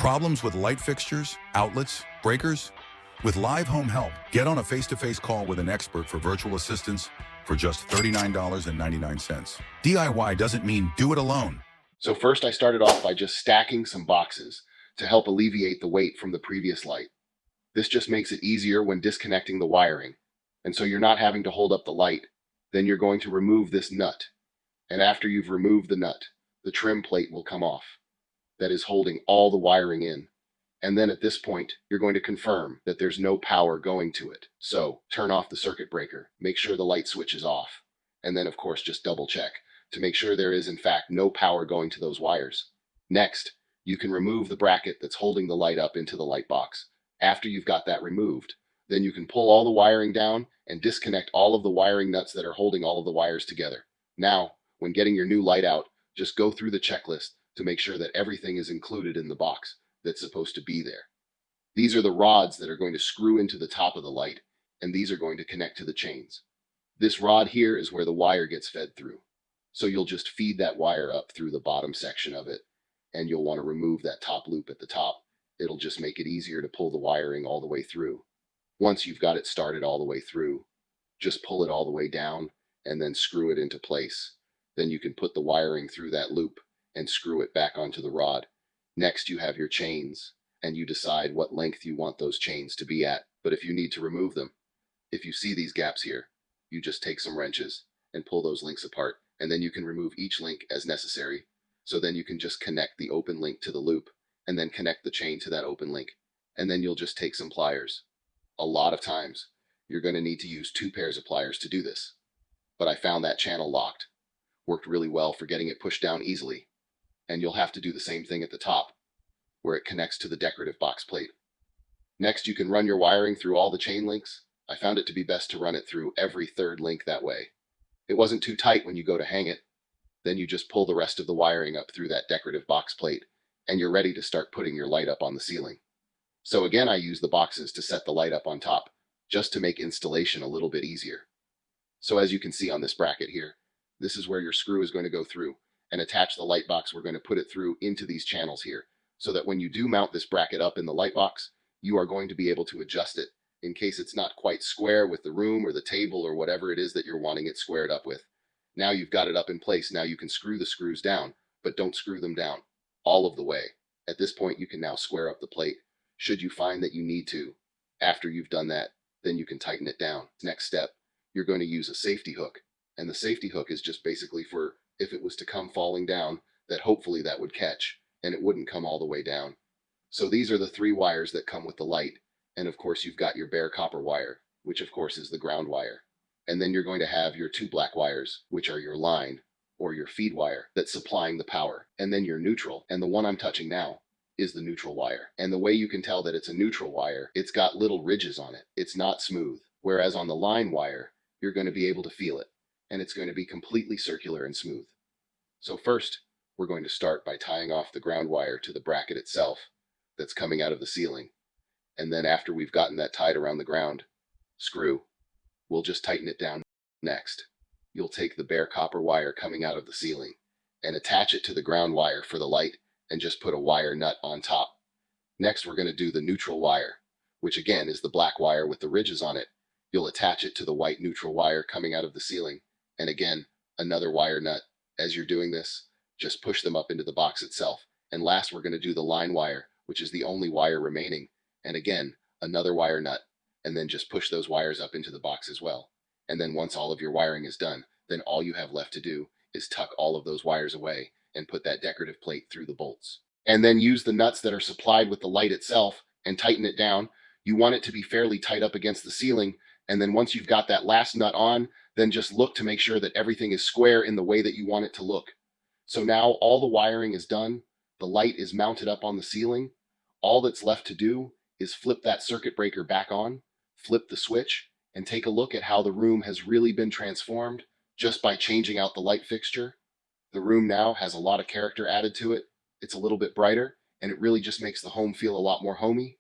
Problems with light fixtures, outlets, breakers? With Live Home Help, get on a face-to-face call with an expert for virtual assistance for just $39.99. DIY doesn't mean do it alone. So first I started off by just stacking some boxes to help alleviate the weight from the previous light. This just makes it easier when disconnecting the wiring. And so you're not having to hold up the light. Then you're going to remove this nut. And after you've removed the nut, the trim plate will come off. That is holding all the wiring in. And then at this point, you're going to confirm that there's no power going to it. So turn off the circuit breaker, make sure the light switch is off. And then of course, just double check to make sure there is in fact no power going to those wires. Next, you can remove the bracket that's holding the light up into the light box. After you've got that removed, then you can pull all the wiring down and disconnect all of the wiring nuts that are holding all of the wires together. Now, when getting your new light out, just go through the checklist to make sure that everything is included in the box that's supposed to be there. These are the rods that are going to screw into the top of the light, and these are going to connect to the chains. This rod here is where the wire gets fed through. So you'll just feed that wire up through the bottom section of it, and you'll want to remove that top loop at the top. It'll just make it easier to pull the wiring all the way through. Once you've got it started all the way through, just pull it all the way down and then screw it into place. Then you can put the wiring through that loop and screw it back onto the rod. Next, you have your chains, and you decide what length you want those chains to be at. But if you need to remove them, if you see these gaps here, you just take some wrenches and pull those links apart, and then you can remove each link as necessary. So then you can just connect the open link to the loop, and then connect the chain to that open link, and then you'll just take some pliers. A lot of times, you're going to need to use 2 pairs of pliers to do this. But I found that channel locked. Worked really well for getting it pushed down easily. And you'll have to do the same thing at the top, where it connects to the decorative box plate. Next, you can run your wiring through all the chain links. I found it to be best to run it through every 3rd link that way. It wasn't too tight when you go to hang it. Then you just pull the rest of the wiring up through that decorative box plate, and you're ready to start putting your light up on the ceiling. So again, I use the boxes to set the light up on top, just to make installation a little bit easier. So as you can see on this bracket here, this is where your screw is going to go through and attach the light box. We're going to put it through into these channels here, so that when you do mount this bracket up in the light box, you are going to be able to adjust it in case it's not quite square with the room or the table or whatever it is that you're wanting it squared up with. Now you've got it up in place. Now you can screw the screws down, but don't screw them down all of the way. At this point, you can now square up the plate. Should you find that you need to, after you've done that, then you can tighten it down. Next step, you're going to use a safety hook. And the safety hook is just basically for if it was to come falling down, that hopefully that would catch and it wouldn't come all the way down. So these are the 3 wires that come with the light. And of course, you've got your bare copper wire, which of course is the ground wire. And then you're going to have your 2 black wires, which are your line or your feed wire that's supplying the power. And then your neutral, and the one I'm touching now is the neutral wire. And the way you can tell that it's a neutral wire, it's got little ridges on it. It's not smooth. Whereas on the line wire, you're going to be able to feel it, and it's going to be completely circular and smooth. So first, we're going to start by tying off the ground wire to the bracket itself that's coming out of the ceiling. And then after we've gotten that tied around the ground screw, we'll just tighten it down. Next, you'll take the bare copper wire coming out of the ceiling and attach it to the ground wire for the light and just put a wire nut on top. Next, we're going to do the neutral wire, which again is the black wire with the ridges on it. You'll attach it to the white neutral wire coming out of the ceiling, and again, another wire nut. As you're doing this, just push them up into the box itself. And last, we're going to do the line wire, which is the only wire remaining, and again, another wire nut, and then just push those wires up into the box as well. And then once all of your wiring is done, then all you have left to do is tuck all of those wires away and put that decorative plate through the bolts. And then use the nuts that are supplied with the light itself and tighten it down. You want it to be fairly tight up against the ceiling. And then once you've got that last nut on, then just look to make sure that everything is square in the way that you want it to look. So now all the wiring is done. The light is mounted up on the ceiling. All that's left to do is flip that circuit breaker back on, flip the switch, and take a look at how the room has really been transformed just by changing out the light fixture. The room now has a lot of character added to it. It's a little bit brighter, and it really just makes the home feel a lot more homey.